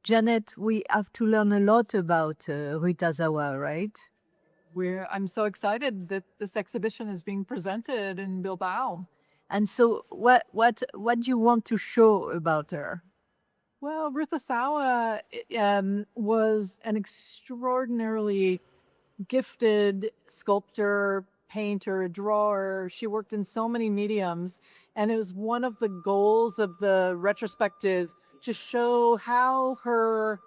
Janet, we have to learn a lot about Ruth Asawa, right? I'm so excited that this exhibition is being presented in Bilbao. And so, what do you want to show about her? Well, Ruth Asawa was an extraordinarily gifted sculptor, painter, drawer. She worked in so many mediums, and it was one of the goals of the retrospective to show how her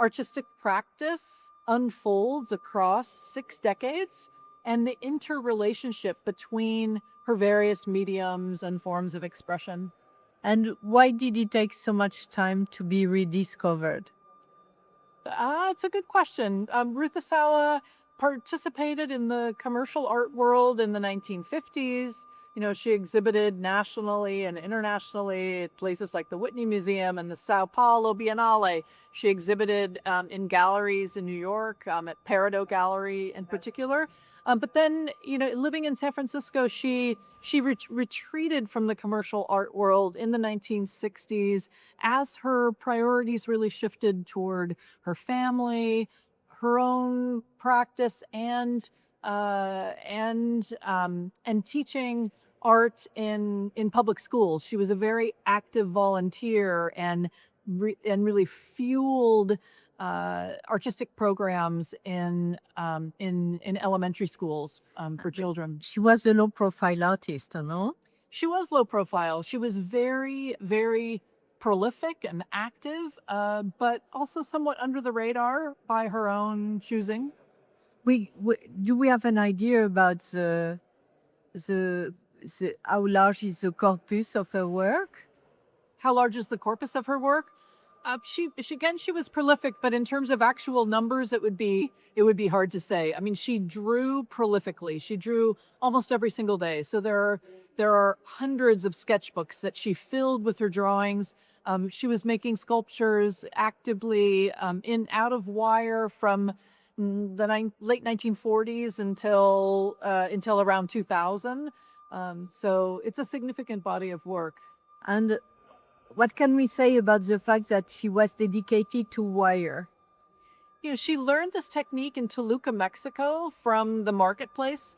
artistic practice unfolds across 6 decades and the interrelationship between her various mediums and forms of expression. And why did it take so much time to be rediscovered? It's a good question. Ruth Asawa participated in the commercial art world in the 1950s. You know, she exhibited nationally and internationally at places like the Whitney Museum and the Sao Paulo Biennale. She exhibited in galleries in New York, at Peridot Gallery in particular. But then, living in San Francisco, she retreated from the commercial art world in the 1960s as her priorities really shifted toward her family, her own practice, and teaching art in public schools. She was a very active volunteer and really fueled artistic programs in elementary schools for children. She was a low-profile artist, no? She was low profile. She was very, very prolific and active, but also somewhat under the radar by her own choosing. Do we have an idea about the how large is the corpus of her work? How large is the corpus of her work? She was prolific, but in terms of actual numbers, it would be hard to say. I mean, she drew prolifically. She drew almost every single day. So there are hundreds of sketchbooks that she filled with her drawings. She was making sculptures actively out of wire from the late 1940s until around 2000. So it's a significant body of work. And what can we say about the fact that she was dedicated to wire? She learned this technique in Toluca, Mexico, from the marketplace,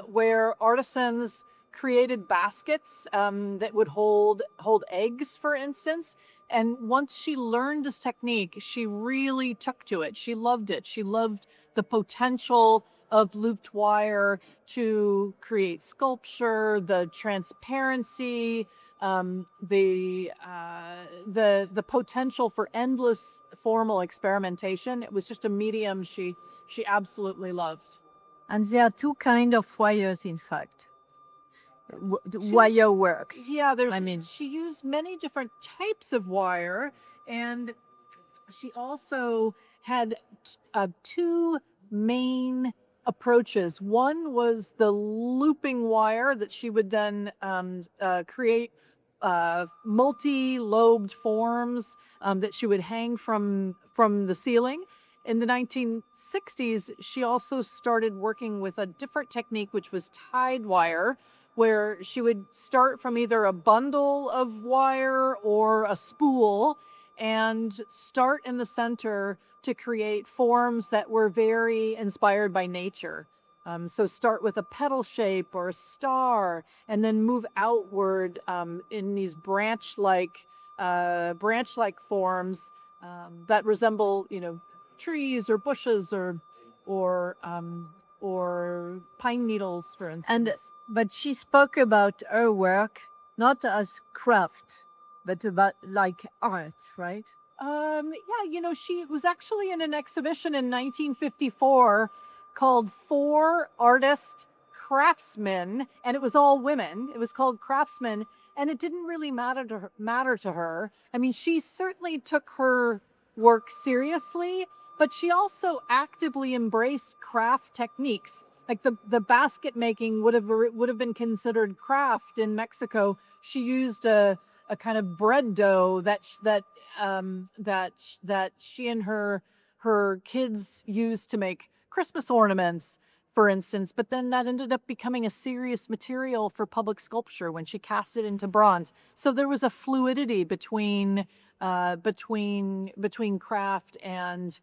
where artisans created baskets that would hold eggs, for instance. And once she learned this technique, she really took to it. She loved it. She loved the potential of looped wire to create sculpture, the transparency, the potential for endless formal experimentation. It was just a medium she absolutely loved. And there are two kinds of wires, in fact. Wire works. Yeah, I mean, she used many different types of wire, and she also had two main approaches. One was the looping wire that she would then create multi-lobed forms that she would hang from the ceiling. In the 1960s, she also started working with a different technique, which was tied wire, where she would start from either a bundle of wire or a spool and start in the center to create forms that were very inspired by nature. So start with a petal shape or a star, and then move outward in these branch-like forms that resemble, trees or bushes or pine needles, for instance. But she spoke about her work not as craft, but about like art, right? Yeah, she was actually in an exhibition in 1954 called Four Artist Craftsmen, and it was all women. It was called Craftsmen, and it didn't really matter to her. I mean, she certainly took her work seriously, but she also actively embraced craft techniques. Like the basket making would have been considered craft in Mexico. She used a kind of bread dough that she and her kids used to make Christmas ornaments for instance, but then that ended up becoming a serious material for public sculpture when she cast it into bronze. So there was a fluidity between craft and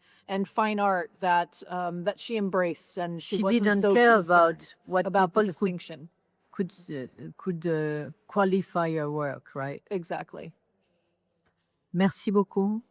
fine art that that she embraced, and she She wasn't didn't so care concerned about what about the people distinction. could qualify her work, right? Exactly. Merci beaucoup.